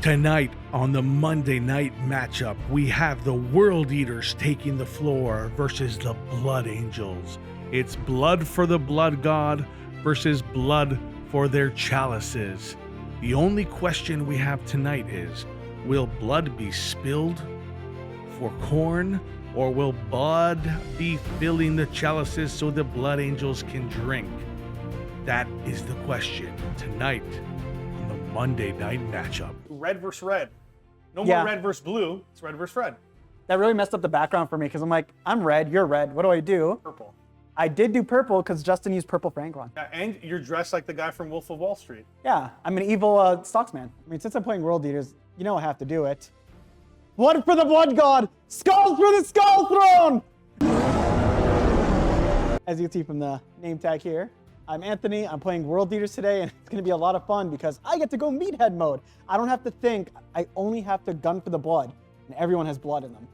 Tonight on the Monday night matchup, we have the World Eaters taking the floor versus the Blood Angels. It's blood for the Blood God versus blood for their chalices. The only question we have tonight is, will blood be spilled for corn, or will blood be filling the chalices so the Blood Angels can drink? That is the question tonight on the Monday night matchup. Red versus red. No Yeah. more red versus blue. It's red versus red. That really messed up the background for me because I'm like, I'm red, you're red. What do I do? Purple. I did do purple because Justin used purple for Angron. Yeah, and you're dressed like the guy from Wolf of Wall Street. Yeah, I'm an evil stocksman. I mean, since I'm playing World Eaters, you know I have to do it. Blood for the Blood God! Skull for the Skull Throne! As you can see from the name tag here, I'm Anthony. I'm playing World Eaters today, and it's going to be a lot of fun because I get to go meathead mode. I don't have to think. I only have to gun for the blood, and everyone has blood in them.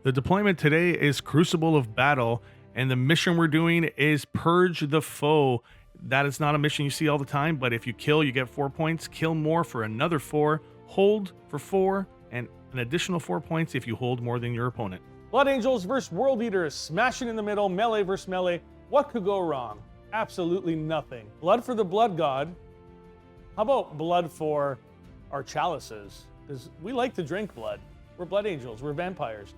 The deployment today is Crucible of Battle, and the mission we're doing is Purge the Foe. That is not a mission you see all the time, but if you kill, you get 4 points. Kill more for another 4. Hold for 4, and an additional 4 points if you hold more than your opponent. Blood Angels versus World Eaters. Smashing in the middle. Melee versus melee. What could go wrong? Absolutely nothing. Blood for the Blood God. How about blood for our chalices? Because we like to drink blood. We're Blood Angels. We're vampires.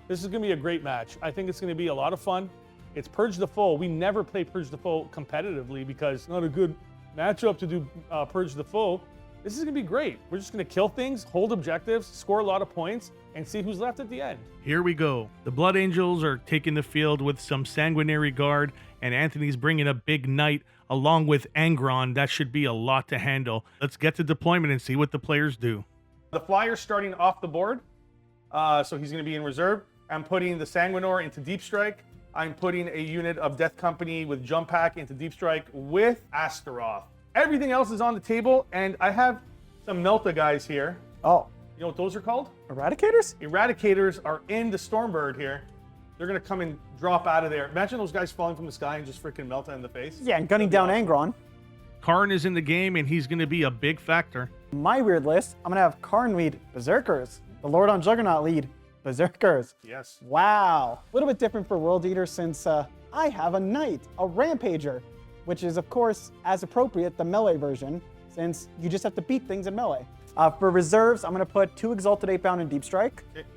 This is going to be a great match. I think it's going to be a lot of fun. It's Purge the Foe. We never play Purge the Foe competitively because it's not a good matchup to do Purge the Foe. This is going to be great. We're just going to kill things, hold objectives, score a lot of points, and see who's left at the end. Here we go. The Blood Angels are taking the field with some Sanguinary Guard, and Anthony's bringing a big knight along with Angron. That should be a lot to handle. Let's get to deployment and see what the players do. The Flyer's starting off the board, so he's going to be in reserve. I'm putting the Sanguinor into Deep Strike. I'm putting a unit of Death Company with Jump Pack into Deep Strike with Astaroth. Everything else is on the table, and I have some Melta guys here. Oh, You know what those are called? Eradicators? Eradicators are in the Stormbird here. They're going to come and drop out of there. Imagine those guys falling from the sky and just freaking melt in the face. Yeah, and gunning down Angron. Karn is in the game, and he's going to be a big factor. My weird list, I'm going to have Karn lead Berserkers. The Lord on Juggernaut lead Berserkers. Yes. Wow. A little bit different for World Eater since I have a Knight, a Rampager, which is, of course, as appropriate, the melee version, since you just have to beat things in melee. For reserves, I'm going to put 2 Exalted 8-Bound in Deep Strike, Okay.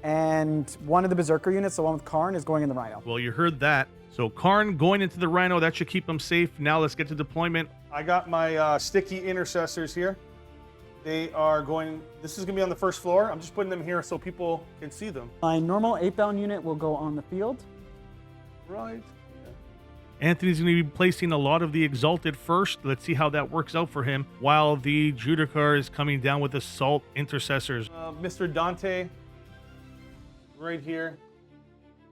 and one of the Berserker units, the one with Karn, is going in the Rhino. Well, you heard that. So Karn going into the Rhino, that should keep him safe. Now let's get to deployment. I got my sticky intercessors here. They are going, this is going to be on the first floor. I'm just putting them here so people can see them. My normal 8-Bound unit will go on the field. Right. Anthony's going to be placing a lot of the Exalted first. Let's see how that works out for him, while the Judicar is coming down with Assault Intercessors. Mr. Dante right here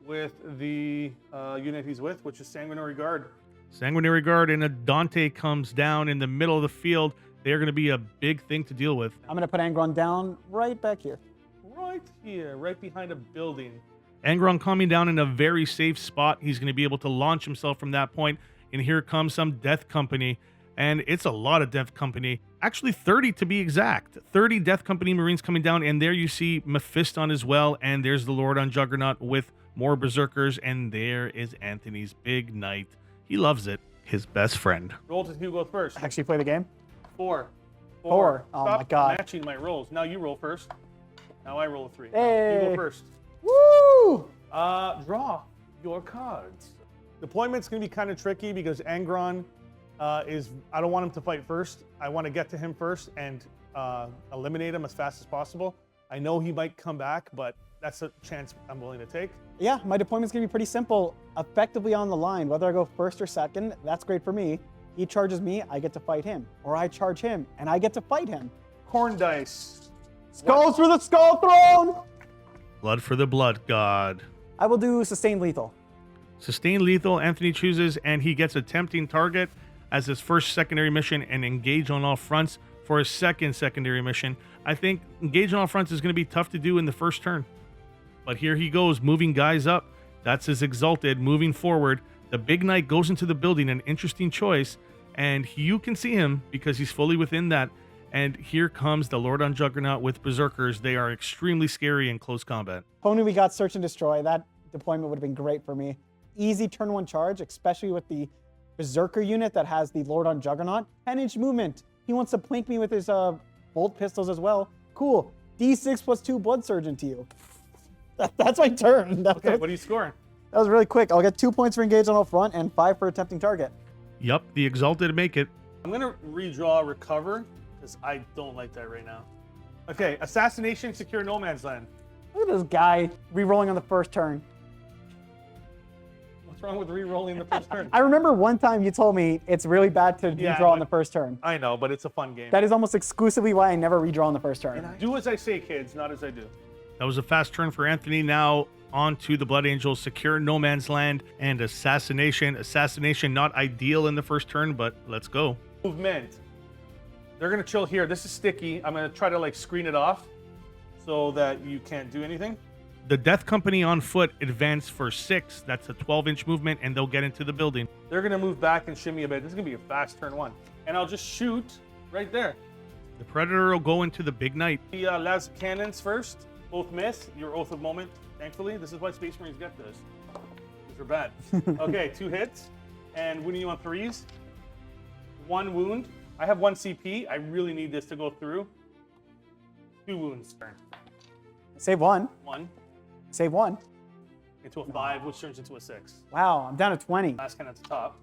with the unit he's with, which is Sanguinary Guard. Sanguinary Guard and a Dante comes down in the middle of the field. They're going to be a big thing to deal with. I'm going to put Angron down right back here. Right here, right behind a building. Angron coming down in a very safe spot. He's going to be able to launch himself from that point. And here comes some Death Company. And it's a lot of Death Company. Actually, 30 to be exact. 30 Death Company Marines coming down. And there you see Mephiston as well. And there's the Lord on Juggernaut with more Berserkers. And there is Anthony's big knight. He loves it. His best friend. Roll to who goes first. Actually play the game. 4. Four. Oh Stop my God. matching my rolls. Now you roll first. Now I roll 3. Hey. You go first. Woo! Draw your cards. Deployment's going to be kind of tricky because Angron I don't want him to fight first. I want to get to him first and eliminate him as fast as possible. I know he might come back, but that's a chance I'm willing to take. Yeah, my deployment's going to be pretty simple. Effectively on the line, whether I go first or second, that's great for me. He charges me, I get to fight him. Or I charge him, and I get to fight him. Corn dice. Skulls for the Skull Throne! Blood for the Blood God. I will do Sustained Lethal. Sustained Lethal, Anthony chooses, and he gets a Tempting Target as his first secondary mission and Engage on All Fronts for his second secondary mission. I think Engage on All Fronts is going to be tough to do in the first turn. But here he goes, moving guys up. That's his Exalted, moving forward. The Big Knight goes into the building, an interesting choice, and you can see him because he's fully within that. And here comes the Lord on Juggernaut with Berserkers. They are extremely scary in close combat. Opponent, we got Search and Destroy. That deployment would have been great for me. Easy turn 1 charge, especially with the Berserker unit that has the Lord on Juggernaut. 10-inch movement. He wants to plink me with his bolt pistols as well. Cool. D6 plus 2 Blood Surge into you. That's my turn. Okay, what are you scoring? That was really quick. I'll get 2 points for engage on all front and 5 for attempting target. Yup, the Exalted make it. I'm going to redraw Recover because I don't like that right now. Okay, Assassination, Secure No Man's Land. Look at this guy re-rolling on the first turn. What's wrong with re-rolling the first turn? I remember one time you told me it's really bad to redraw on the first turn. I know, but it's a fun game. That is almost exclusively why I never redraw on the first turn. Do as I say, kids, not as I do. That was a fast turn for Anthony. Now on to the Blood Angels, Secure No Man's Land, and Assassination. Assassination, not ideal in the first turn, but let's go. Movement. They're going to chill here. This is sticky. I'm going to try to like screen it off so that you can't do anything. The Death Company on foot advance for 6. That's a 12-inch movement, and they'll get into the building. They're going to move back and shimmy a bit. This is going to be a fast turn 1. And I'll just shoot right there. The Predator will go into the Big Knight. The las cannons first. Both miss. Your Oath of Moment, thankfully. This is why Space Marines get this. These are bad. Okay, 2 hits. And winning you on 3s. 1 wound. I have 1 CP. I really need this to go through. 2 wounds. Turn. Save 1. 1. Save 1. Into a 5, which turns into a 6. Wow, I'm down to 20. Last cannon at the top.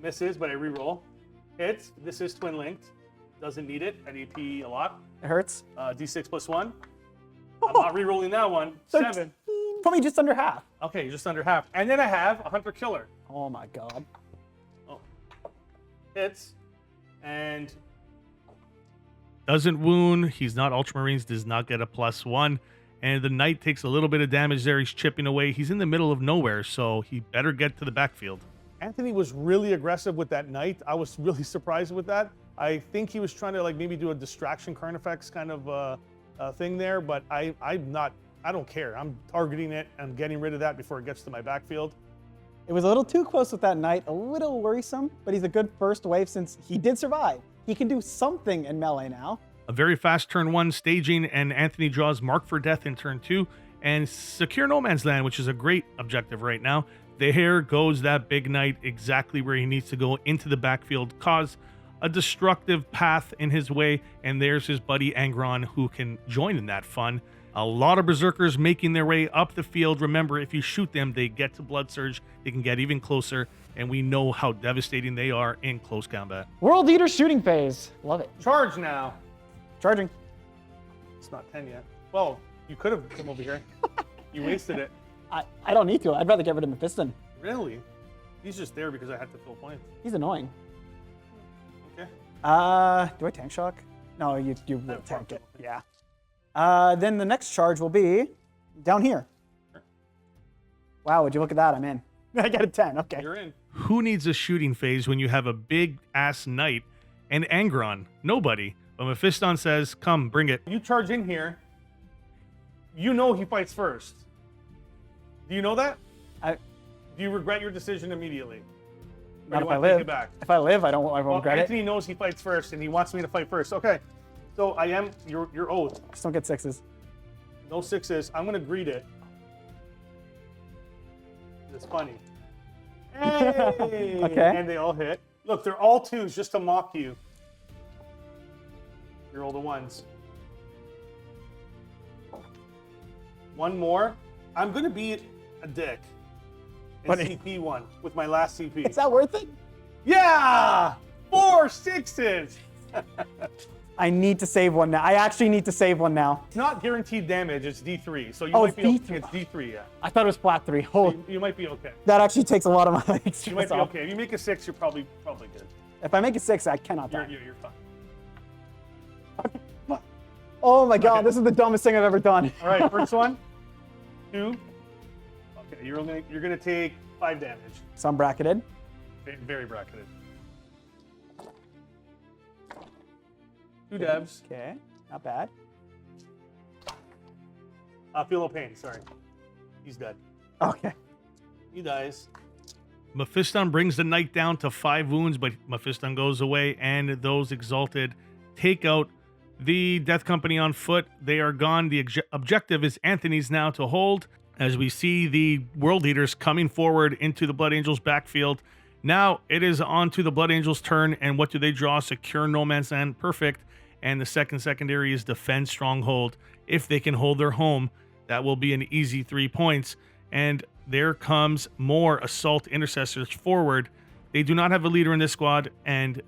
Misses, but I reroll. Hits. This is twin linked. Doesn't need it. I AP a lot. It hurts. D6 plus 1. I'm not rerolling that one. 7. Put me just under half. Okay, just under half. And then I have a Hunter Killer. Oh my god. Oh. Hits. And Doesn't wound. He's not Ultramarines, does not get a +1. And the Knight takes a little bit of damage there. He's chipping away. He's in the middle of nowhere, so he better get to the backfield. Anthony was really aggressive with that Knight. I was really surprised with that. I think he was trying to like maybe do a distraction Carnifex kind of thing there, but I don't care. I'm targeting it. I'm getting rid of that before it gets to my backfield. It was a little too close with that Knight, a little worrisome, but he's a good first wave since he did survive. He can do something in melee now. A very fast turn 1 staging, and Anthony draws Mark for Death in turn 2, and Secure No Man's Land, which is a great objective right now. There goes that Big Knight exactly where he needs to go, into the backfield, cause a destructive path in his way, and there's his buddy Angron who can join in that fun. A lot of Berserkers making their way up the field. Remember, if you shoot them, they get to Blood Surge. They can get even closer, and we know how devastating they are in close combat. World Eater shooting phase. Love it. Charge now. Charging. It's not 10 yet. Well, you could have come over here. You wasted it. I don't need to. I'd rather get rid of Mephiston. Really? He's just there because I had to fill points. He's annoying. Okay. Do I tank shock? No, you will tank it. Yeah. Then the next charge will be down here. Sure. Wow, would you look at that? I'm in. I got a 10. Okay. You're in. Who needs a shooting phase when you have a big-ass Knight and Angron? Nobody. But Mephiston says, come, bring it. You charge in here. You know he fights first. Do you know that? Do you regret your decision immediately? Not if I live. If I live, I won't regret Anthony it. knows he fights first, and he wants me to fight first. Okay, so I am your oath. Just don't get 6s. No 6s. I'm gonna greet it. It's funny. Hey! Okay. And they all hit. Look, they're all 2s just to mock you. You're all the 1s. One more. I'm gonna be a dick. And CP 1 with my last CP. Is that worth it? Yeah! 4 6s! I need to save one now. I actually need to save one now. It's not guaranteed damage, it's D3. So you Oh, might be it's okay. D3. It's D3, yeah. I thought it was flat 3. So you might be okay. That actually takes a lot of my extras You might be off. okay. If you make a 6, you're probably good. If I make a 6, I cannot die. You're fine. Oh my god, Okay. this is the dumbest thing I've ever done. All right, first one, 2. Okay, you're gonna take 5 damage. So I'm bracketed. Very bracketed. 2 devs. Okay, not bad. Feel no pain. Sorry, he's dead. Okay. He dies. Mephiston brings the Knight down to 5 wounds, but Mephiston goes away, and those Exalted take out the Death Company on foot. They are gone. The objective is Anthony's now to hold, as we see the World Eaters coming forward into the Blood Angels backfield. Now it is on to the Blood Angels' turn, and what do they draw? Secure No Man's Land. Perfect. And the second secondary is Defend Stronghold. If they can hold their home, that will be an easy 3 points. And there comes more Assault Intercessors forward. They do not have a leader in this squad, and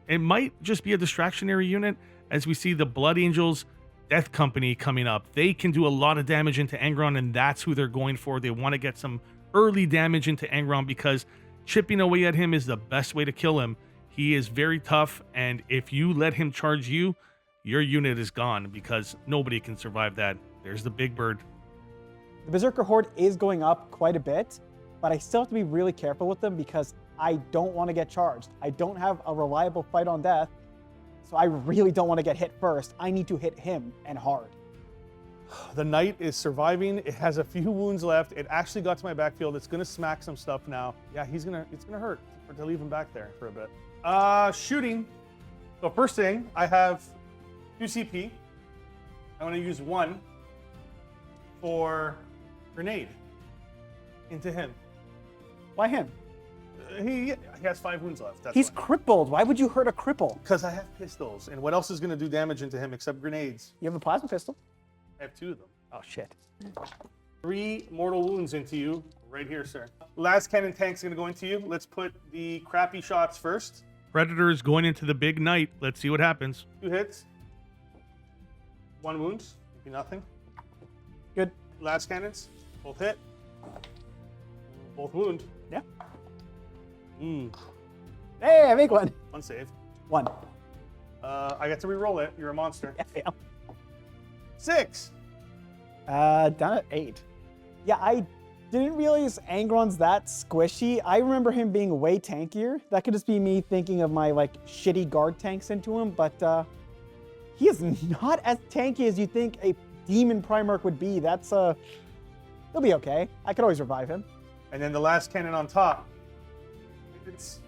it might just be a distractionary unit, as we see the Blood Angels Death Company coming up. They can do a lot of damage into Angron, and that's who they're going for. They want to get some early damage into Angron, because chipping away at him is the best way to kill him. He is very tough, and if you let him charge you, your unit is gone, because nobody can survive that. There's the big bird. The Berserker Horde is going up quite a bit, but I still have to be really careful with them because I don't want to get charged. I don't have a reliable fight on death, so I really don't want to get hit first. I need to hit him, and hard. The knight is surviving. It has a few wounds left. It actually got to my backfield. It's gonna smack some stuff now. Yeah, it's gonna hurt to leave him back there for a bit. Shooting. So first thing, I have 2 CP. I'm gonna use 1 for grenade into him. Why him? He has 5 wounds left. He's crippled. Why would you hurt a cripple? Because I have pistols, and what else is gonna do damage into him except grenades? You have a plasma pistol. I have 2 of them. Oh, shit. 3 mortal wounds into you right here, sir. Last cannon tank's gonna go into you. Let's put the crappy shots first. Predator is going into the big knight. Let's see what happens. 2 hits. 1 wound. Maybe nothing. Good. Last cannons. Both hit. Both wound. Yeah. Mm. Hey, I make 1. 1 save. 1. I got to re-roll it. You're a monster. Yeah, fail. 6. Down at 8. Yeah, I didn't realize Angron's that squishy. I remember him being way tankier. That could just be me thinking of my shitty guard tanks into him, but he is not as tanky as you think a demon Primarch would be. That's he'll be okay. I could always revive him. And then the last cannon on top. It's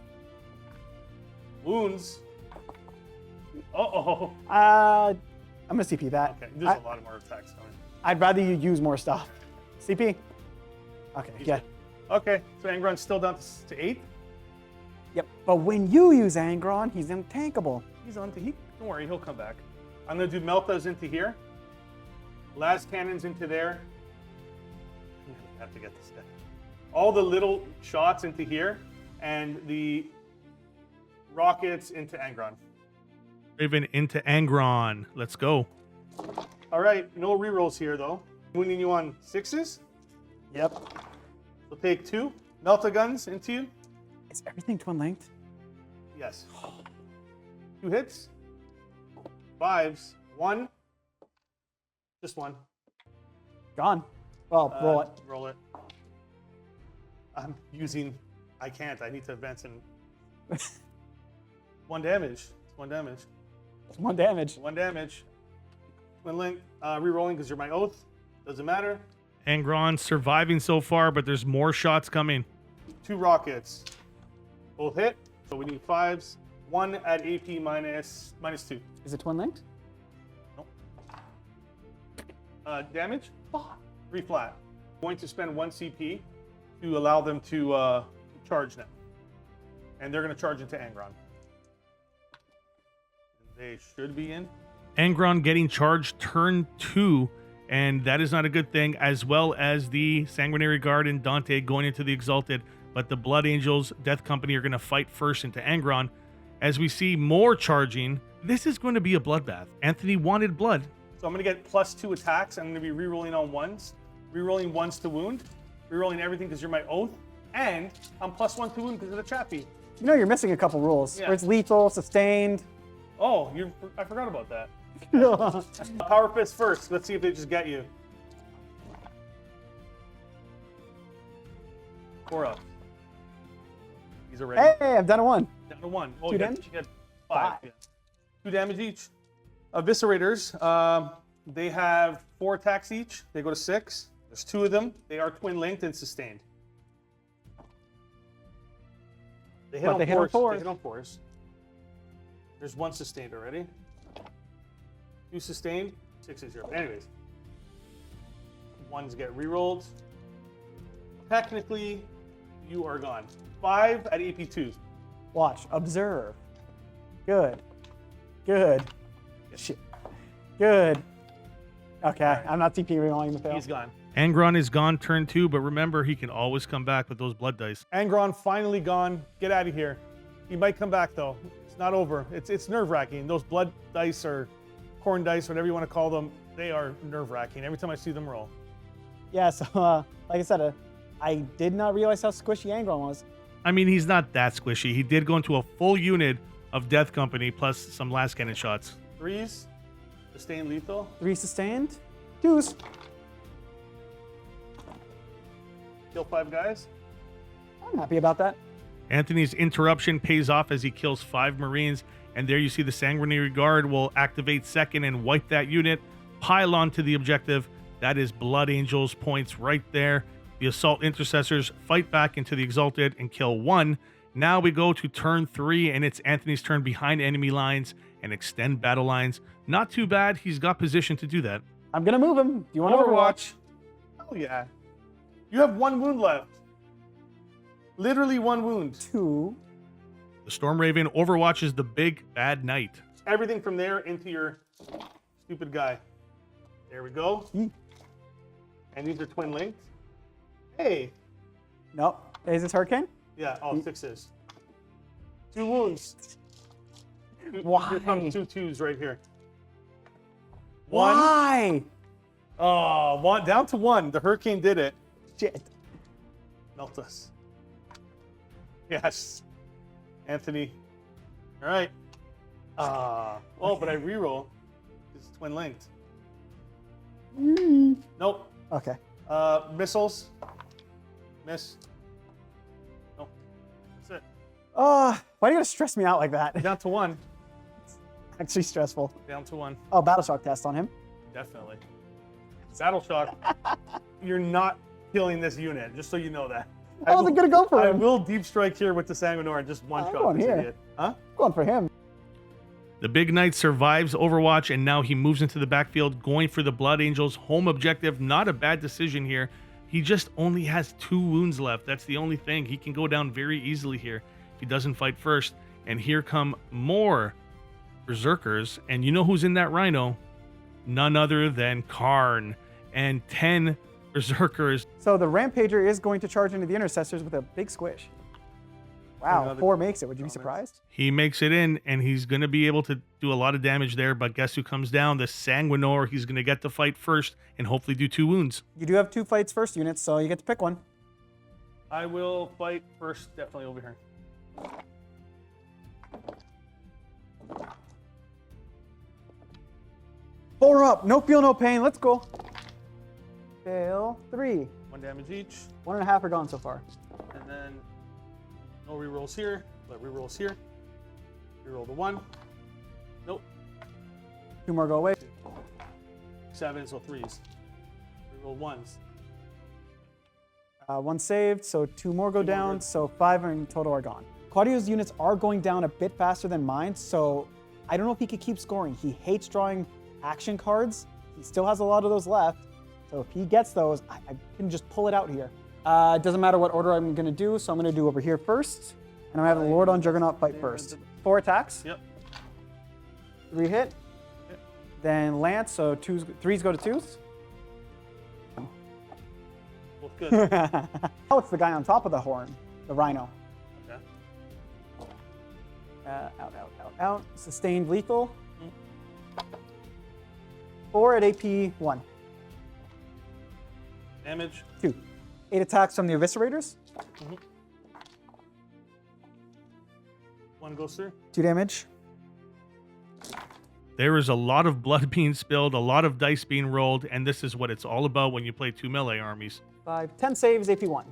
wounds. Uh-oh. I'm gonna CP that. Okay, there's a lot of more attacks coming. I'd rather you use more stuff. CP. Okay, yeah. Okay, so Angron's still down to 8. Yep, but when you use Angron, he's untankable. He's on to heat. Don't worry, he'll come back. I'm gonna do Meltas into here. Last cannons into there. I have to get this guy. All the little shots into here, and the rockets into Angron. Raven into Angron. Let's go. All right, no rerolls here though. Wounding you on 6s. Yep. We'll take 2 Melta guns into you. Is everything twin linked? Yes. 2 hits. 5s. 1. Just 1. Gone. Well, roll it. Roll it. I'm using. I can't. I need to advance in. 1 damage. It's 1 damage. It's 1 damage. 1 damage. Twin link. Rerolling because you're my oath. Doesn't matter. Angron surviving so far, but there's more shots coming. 2 rockets. Both hit. So we need 5s. 1 at AP minus 2. Is it twin linked? Nope. Damage? 3 flat. Going to spend 1 CP to allow them to charge now. And they're going to charge into Angron. They should be in. Angron getting charged turn 2, and that is not a good thing, as well as the Sanguinary Guard and Dante going into the Exalted. But the Blood Angels, Death Company, are going to fight first into Angron. As we see more charging, this is going to be a bloodbath. Anthony wanted blood. So I'm going to get +2 attacks. I'm going to be rerolling on 1s. Rerolling 1s to wound. Rerolling everything because you're my oath. And I'm +1 to wound because of the chappy. You know you're missing a couple rules. Yeah. Where it's lethal, sustained. Oh, I forgot about that. Power Fist first. Let's see if they just get you. 4 up. He's already Hey, I've done a 1. down to 1. Oh, 2 damage? You got 5. Yeah. 2 damage each. Eviscerators. They have 4 attacks each. They go to 6. There's 2 of them. They are twin linked and sustained. They hit on 4s. They hit on 4s. There's 1 sustained already. 2 sustained, 6 is your. Anyways, 1s get rerolled. Technically, you are gone. 5 at AP2. Watch. Observe. Good. Good. Shit. Good. Okay, Right. I'm not TP rerolling the fail. He's gone. Angron is gone turn 2, but remember, he can always come back with those blood dice. Angron finally gone. Get out of here. He might come back though. It's not over. It's nerve-wracking. Those blood dice or corn dice, whatever you want to call them, they are nerve-wracking every time I see them roll. Yeah, so like I said, I did not realize how squishy Angron was. I mean, he's not that squishy. He did go into a full unit of Death Company plus some last cannon shots. 3s, sustained lethal. 3 sustained. 2s. Kill 5 guys. I'm happy about that. Anthony's interruption pays off as he kills 5 Marines, and there you see the Sanguinary Guard will activate second and wipe that unit, pile on to the objective. That is Blood Angels points right there. The Assault Intercessors fight back into the Exalted and kill 1. Now we go to turn 3, and it's Anthony's turn behind enemy lines and extend battle lines. Not too bad. He's got position to do that. I'm gonna move him. Do you want to overwatch? Oh yeah. You have 1 wound left. Literally 1 wound. 2. The Storm Raven overwatches the big bad knight. Everything from there into your stupid guy. There we go. And these are twin linked. Hey. Nope. Is this Hurricane? Yeah, all 6s. 2 wounds. Why? Here come 2 2s right here. 1. Why? Oh, down to 1. The Hurricane did it. Shit. Melt us. Yes. Anthony. All right. Well, but I reroll. It's twin linked. Nope. Okay. Missiles. Miss. Nope. That's it. Why do you gotta stress me out like that? Down to 1. Actually stressful. Down to 1. Oh, Battle Shock test on him. Definitely. Battle shock. You're not killing this unit, just so you know that. I wasn't gonna go for I him. will deep strike here with the Sanguinor and just one I'm shot going this here. idiot. Huh? Going for him. The Big Knight survives Overwatch, and now he moves into the backfield, going for the Blood Angels. Home objective, not a bad decision here. He just only has 2 wounds left. That's the only thing. He can go down very easily here if he doesn't fight first. And here come more Berserkers. And you know who's in that Rhino? None other than Karn. And 10 Berserkers. So the Rampager is going to charge into the Intercessors with a big squish. Wow, Another 4 makes it. Would you be comments. surprised? He makes it in, and he's going to be able to do a lot of damage there. But guess who comes down? The Sanguinor. He's going to get to fight first and hopefully do 2 wounds. You do have 2 fights first units, so you get to pick one. I will fight first, definitely over here. Four up. No feel, no pain. Let's go. Fail. 3. 1 damage each. 1.5 are gone so far. And then no rerolls here, but rerolls here. Reroll the 1. Nope. 2 more go away. 7, so 3s. Reroll 1s. 1 saved, so 2 more go 2 more down, good. so 5 in total are gone. Claudio's units are going down a bit faster than mine, so I don't know if he could keep scoring. He hates drawing action cards. He still has a lot of those left, so if he gets those, I can just pull it out here. It doesn't matter what order I'm going to do, so I'm going to do over here first, and I'm going to have the Lord on Juggernaut fight first. 4 attacks. Yep. 3 hit. Yep. Then Lance, so 3s go to 2s. Both good. Oh, it's the guy on top of the horn, the Rhino. Okay. Out. Sustained lethal. 4 at AP 1. Damage. 2. 8 attacks from the Eviscerators. 1 goes through. 2 damage. There is a lot of blood being spilled, a lot of dice being rolled, and this is what it's all about when you play 2 melee armies. 5. 10 saves, AP 1.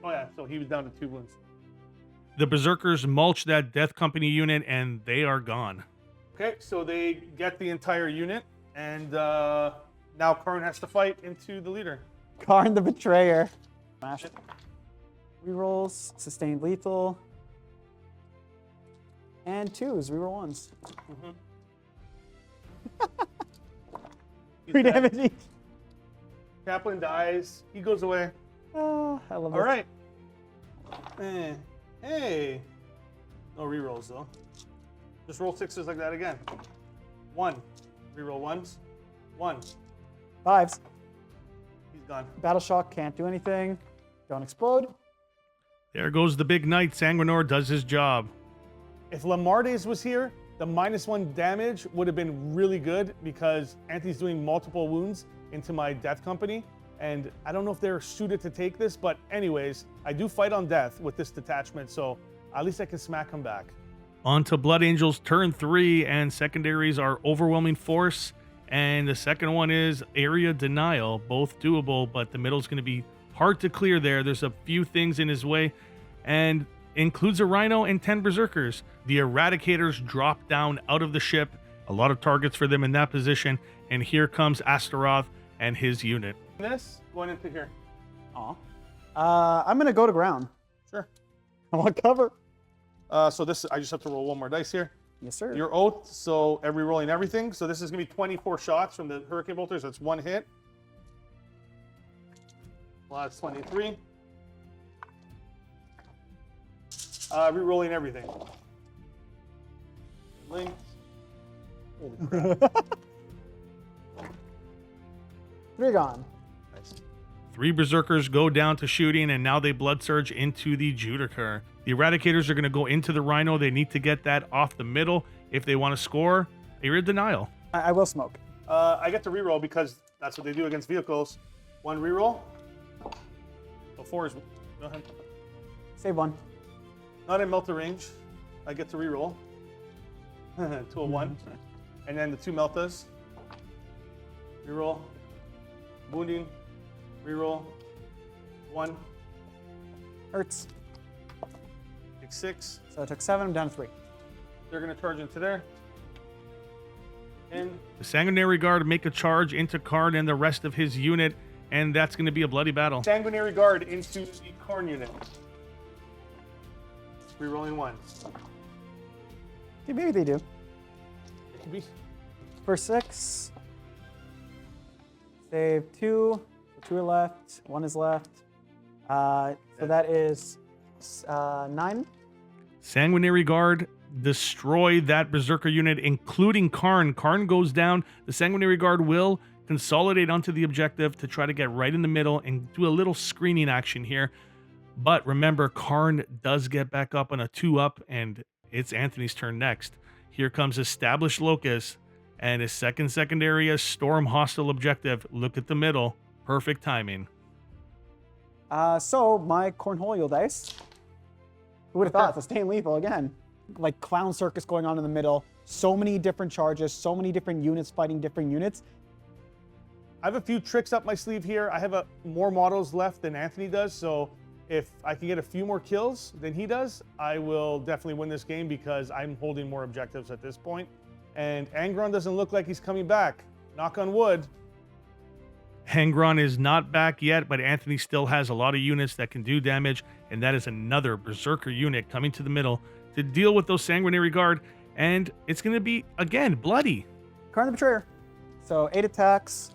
Oh yeah, so he was down to 2 wounds. The Berserkers mulch that Death Company unit, and they are gone. Okay, so they get the entire unit, and now Karn has to fight into the leader. Karn the Betrayer. Smash it. Rerolls. Sustained lethal. And 2s. Reroll 1s. 3 damage each. Chaplain dies. He goes away. Oh, I love All this. right. Hey. No rerolls though. Just roll 6s like that again. 1. Reroll 1s. 1. 5s. He's gone. Battle shock, can't do anything. Don't explode. There goes the big knight. Sanguinor does his job. If Lamardes was here, the -1 damage would have been really good because Anthony's doing multiple wounds into my death company. And I don't know if they're suited to take this, but anyways, I do fight on death with this detachment, so at least I can smack him back. On to Blood Angels turn 3, and secondaries are Overwhelming Force, and the second one is Area Denial. Both doable, but the middle's going to be hard to clear there. There's a few things in his way, and includes a Rhino and 10 Berserkers. The Eradicators drop down out of the ship. A lot of targets for them in that position, and here comes Astaroth and his unit. This, going into here. Aw. I'm going to go to ground. Sure. I want cover. So this, I just have to roll 1 more dice here. Yes, sir. Your oath, so every rolling everything. So this is going to be 24 shots from the Hurricane Bolters. That's 1 hit. Well, that's 23. Re-rolling everything. Linked. Holy crap. 3 gone. Nice. 3 Berserkers go down to shooting, and now they blood surge into the Judicar. The Eradicators are going to go into the Rhino. They need to get that off the middle if they want to score. Area Denial. I will smoke. I get to reroll because that's what they do against vehicles. 1 reroll. So 4 is. Go ahead. Save 1. Not in melter range. I get to reroll. 2 of 1. And then the 2 meltas. Reroll. Wounding. Reroll. 1. Hurts. Take 6. So I took 7, I'm down to 3. They're going to charge into there. And The Sanguinary Guard make a charge into Karn and the rest of his unit, and that's going to be a bloody battle. Sanguinary Guard into the Corn unit. Rerolling 1. Okay, maybe they do. It could be. For 6. Save 2. 2 are left. 1 is left. So that is 9. Sanguinary Guard destroy that Berserker unit, including Karn. Karn goes down. The Sanguinary Guard will consolidate onto the objective to try to get right in the middle and do a little screening action here. But remember, Karn does get back up on a 2-up, and it's Anthony's turn next. Here comes Established Locust, and his second secondary is Storm Hostile Objective. Look at the middle. Perfect timing. So my cornhole dice. Who would have thought? Sustained lethal again. Like clown circus going on in the middle. So many different charges, so many different units fighting different units. I have a few tricks up my sleeve here. I have more models left than Anthony does, so if I can get a few more kills than he does, I will definitely win this game because I'm holding more objectives at this point. And Angron doesn't look like he's coming back. Knock on wood. Hangron is not back yet, but Anthony still has a lot of units that can do damage, and that is another Berserker unit coming to the middle to deal with those Sanguinary Guard, and it's going to be, again, bloody. Karn the Betrayer. So 8 attacks,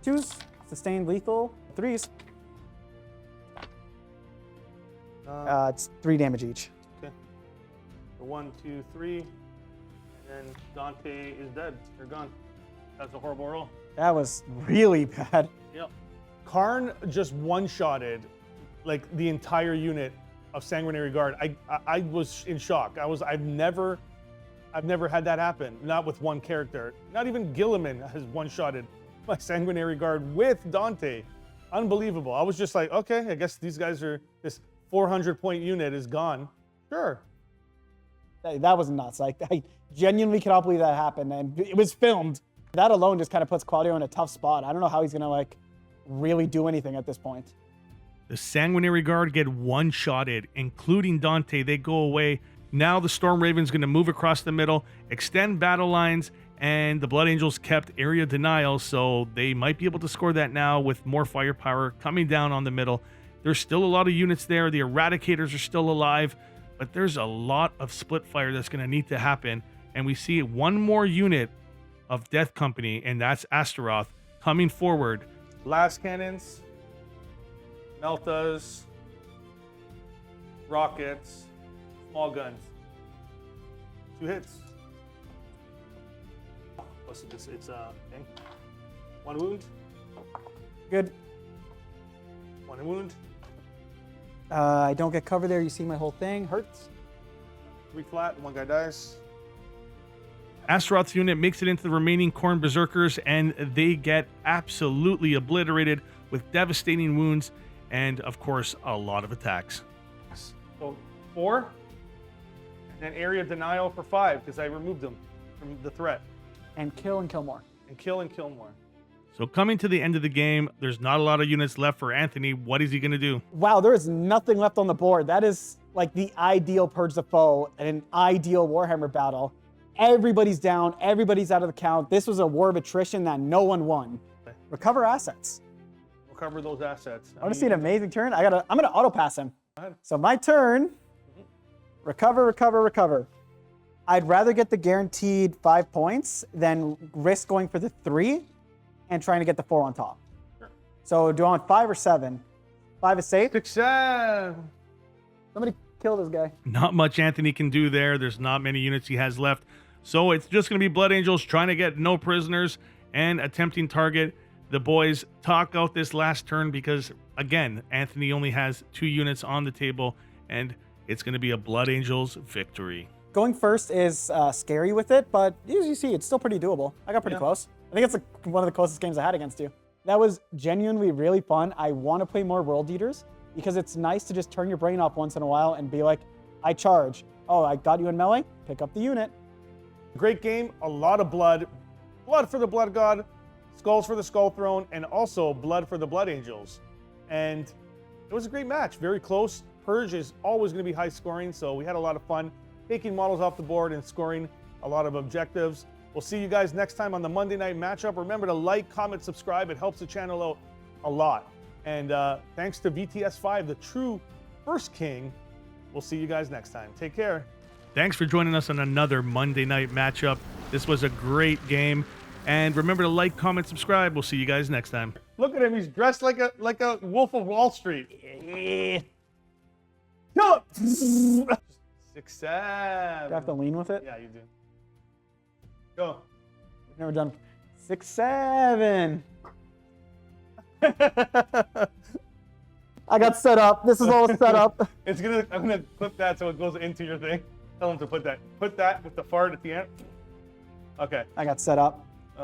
2s, sustained lethal, 3s. It's 3 damage each. Okay. So 1, 2, 3, and then Dante is dead. They're gone. That's a horrible roll. That was really bad. Yep. Karn just one-shotted like the entire unit of Sanguinary Guard. I was in shock. I've never had that happen. Not with one character. Not even Gilliman has one-shotted my Sanguinary Guard with Dante. Unbelievable. I was just like, okay, I guess these guys are, this 400-point unit is gone. Sure. That was nuts. Like, I genuinely cannot believe that happened, and it was filmed. That alone just kind of puts Claudio in a tough spot. I don't know how he's gonna like really do anything at this point. The Sanguinary Guard get one-shotted, including Dante. They go away. Now the Storm Raven's going to move across the middle, extend battle lines, and the Blood Angels kept area denial, so they might be able to score that now with more firepower coming down on the middle. There's still a lot of units there. The Eradicators are still alive, but there's a lot of split fire that's going to need to happen, and we see one more unit of Death Company, and that's Astaroth, coming forward. Blast cannons, meltas, rockets, small guns. 2 hits. What's this? It's thing. 1 wound. Good. 1 wound. I don't get cover there. You see my whole thing. Hurts. 3 flat. 1 guy dies. Astaroth's unit makes it into the remaining Khorne Berserkers, and they get absolutely obliterated with devastating wounds and, of course, a lot of attacks. So 4, and then area denial for 5 because I removed them from the threat. And kill more. And kill more. So coming to the end of the game, there's not a lot of units left for Anthony. What is he going to do? Wow, there is nothing left on the board. That is like the ideal Purge the Foe and an ideal Warhammer battle. Everybody's down. Everybody's out of the count. This was a war of attrition that no one won. Recover assets. Recover those assets. I want to see an amazing turn. I'm going to auto pass him. Go ahead. So my turn. Recover. I'd rather get the guaranteed 5 points than risk going for the 3 and trying to get the 4 on top. Sure. So do I want 5 or 7? 5 is safe. 6, 7. Somebody kill this guy. Not much Anthony can do there. There's not many units he has left. So it's just going to be Blood Angels trying to get no prisoners and attempting target. The boys talk out this last turn because, again, Anthony only has 2 units on the table, and it's going to be a Blood Angels victory. Going first is scary with it, but as you see, it's still pretty doable. I got pretty close. I think it's one of the closest games I had against you. That was genuinely really fun. I want to play more World Eaters because it's nice to just turn your brain off once in a while and be like, I charge. Oh, I got you in melee? Pick up the unit. Great game, a lot of blood. Blood for the Blood God, skulls for the Skull Throne, and also blood for the Blood Angels. And it was a great match, very close. Purge is always going to be high scoring, so we had a lot of fun taking models off the board and scoring a lot of objectives. We'll see you guys next time on the Monday night matchup. Remember to like, comment, subscribe. It helps the channel out a lot. And thanks to VTS5, the true first king. We'll see you guys next time. Take care. Thanks for joining us on another Monday night matchup. This was a great game. And remember to like, comment, subscribe. We'll see you guys next time. Look at him. He's dressed like a Wolf of Wall Street. No. 6, 7. Do I have to lean with it? Yeah, you do. Go. We've never done 6, 7. I got set up. This is all set up. I'm gonna clip that so it goes into your thing. Tell him to put that with the fart at the end. Okay. I got set up.